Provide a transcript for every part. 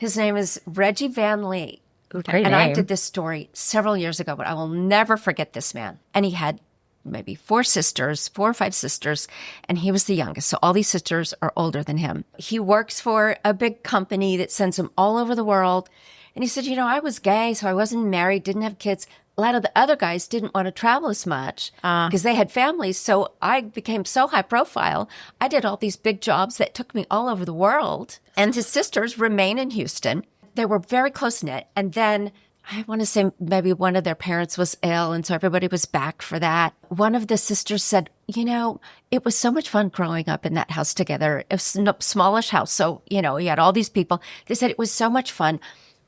His name is Reggie Van Lee. Great And I name. did this story several years ago, but I will never forget this man. And he had maybe 4 or 5 sisters, and he was the youngest. So all these sisters are older than him. He works for a big company that sends him all over the world. And he said, I was gay, so I wasn't married, didn't have kids. A lot of the other guys didn't want to travel as much because they had families. So I became so high profile. I did all these big jobs that took me all over the world. And his sisters remain in Houston. They were very close-knit. And then I want to say maybe one of their parents was ill, and so everybody was back for that. One of the sisters said, it was so much fun growing up in that house together. It was a smallish house, so, you had all these people. They said it was so much fun.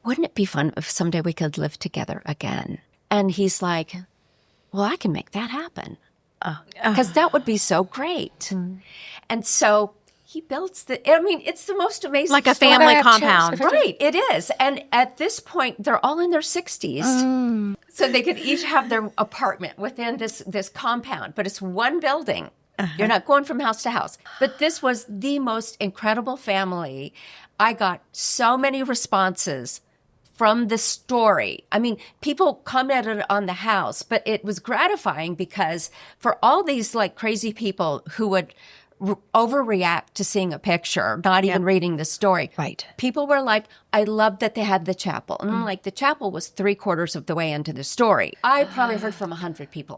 Wouldn't it be fun if someday we could live together again? And he's like, well, I can make that happen because that would be so great. And so he builds it's the most amazing Like a story. family compound. Right, it is. And at this point, they're all in their 60s. So they could each have their apartment within this compound, but it's one building. You're not going from house to house. But this was the most incredible family. I got so many responses from the story. I mean, people commented on the house, but it was gratifying because for all these like crazy people who would overreact to seeing a picture, not even reading the story. Right. People were like, I loved that they had the chapel. And I'm like, the chapel was 3/4 of the way into the story. I probably heard from 100 people